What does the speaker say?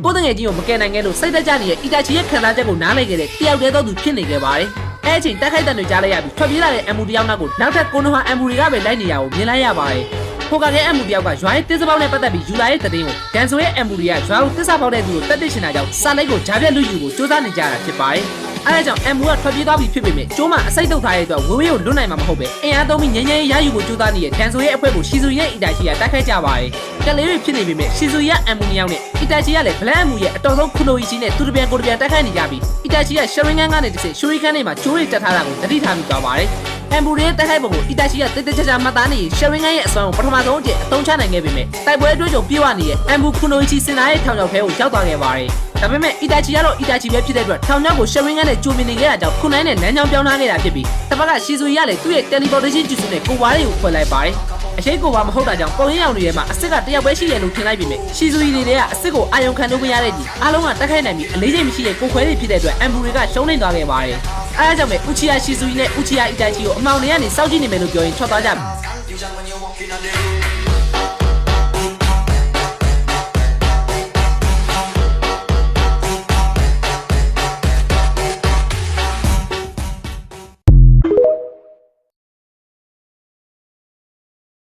ကိုတငယ်ချင်းကိုမကယ်နိုင်ခဲ့လို့စိတ်သက်ကြနေတဲ့အီတာချီရဲ့ခံစားချက်ကိုနားလည်ခဲ့တဲ့တယောက်တည်းသောသူဖြစ်နေခဲ့ပါတယ်။အဲ့အချိန်တက်ခိုက်တဲ့တွေကြားလိုက်ရပြီးထွက်ပြေးလာတဲ့အမ်မူတယောက်နောက်ကိုနောက်ထပ်ကိုနိုဟာအမ်မူတွေကပဲလိုက်နေရကိုမြင်လိုက်ရပါတယ်။ခိုကာကအမ်မူတယောက်ကရွာရဲ့တစ်စပေါက်နဲ့ပတ်သက်ပြီးယူလာတဲ့သတင်းကိုဒန်ဆိုရဲ့အမ်မူတွေကရွာကိုတစ်စပေါက်တဲ့သူကိုတက်တက်ရှင်တာကြောင့်စာလိုက်ကိုဂျာပြက်လူယူကိုစူးစမ်းနေကြတာဖြစ်ပါတယ်။အဲဒါကြောင့်အမ်မူကထွက်ပြေးသွားပြီးဖြစ်ပေမဲ့ကျိုးမအစိတ်တုတ်ထားတဲ့အတွက်ဝေဝေးကိုလွတ်နိုင်မှာမဟုတ်ပဲအင်အားသုံးပြီးငြိမ်းချမ်းရေးရယူဖို့ကြိုးစားနေတဲ့ဒန်ဆိုရဲ့အဖွဲ့ကိုရှီဇူရဲ့အီတာချီကတိုက်ခိုက်ကြပါတယ်။ကလေးတွေဖြစ်နေပေမဲ့ရှီဇူရဲ့အမ်မူနှစ်ယောက်နဲ့အီတာချီကလည်းဘလန်အမ်မူရဲ့အတော်ဆုံးခုနိုအီချီနဲ့သူတပြန်ကိုတပြန်တိုက်ခိုက်နေကြပြီးအီတာချီကရှရင်ဂန်ကနေတစ်ဆင့်ရှူရီကန်တွေမှာကျိုးတွေတက်ထားတာကိုသတိထားပြီးသွားပါတယ်။အမ်မူရဲ့တိုက်ခိုက်ပုံကိုအီတာချီကတိတ်တိတ်ကြကြမှတ်သားနေရှရင်ဂန်ရဲ့အစွမ်းကိုပထမဆုံးအကျအသုံးချနိုင်ခဲ့ပေမဲ့တိုက်ပွဲအတွင်းကြုံပြေးဝနေတဲ့အမ်မူခုနိုအီချီစင်နာရဲ့ထောင်ချောက်ဖဲကိုရောက်သွားခဲ့ပါတယ်။ဒါပေမဲ့အီတာချီကတော့အီတာချီပဲဖြစ်တဲ့အတွက်ထောင်ချောက်ကိုရှရင်ဂန်နဲ့ကြိုမြင်နေခဲ့တာကြောင့်ခုနိုင်နဲ့လမ်းကြောင်းပြောင်းထားခဲ့တာဖြစ်ပြီးတစ်ဖက်ကရှီဇူရလည်းသူ့ရဲ့ teleportation ကျူစုနဲ့ကိုဝါးတွေကိုဖွင့်လိုက်ပါတယ်။အရှိကိုဝါမဟုတ်တာကြောင့်ပုံရင်းရောင်တွေထဲမှာအစ်စ်ကတယောက်ပဲရှိတယ်လို့ထင်လိုက်ပေမဲ့ရှီဇူရီတွေကအစ်စ်ကိုအာယုံခံလို့မရတဲ့ကြီးအားလုံးကတက်ခိုက်နိုင်ပြီးအလေးချိန်မရှိတဲ့ကိုခွဲတွေဖြစ်တဲ့အတွက်အမ်ဘူတွေကရှုံးနေသွားခဲ့ပါတယ်။အဲဒါကြောင့်ပဲဥချီယာရှီဇူရီနဲ့ဥချီယာအီတာချီကိုအမောင်တွေကနေစောင့်ကြည့်နေမယ်လို့ပြောရင်ထွက်သွားကြပြီ။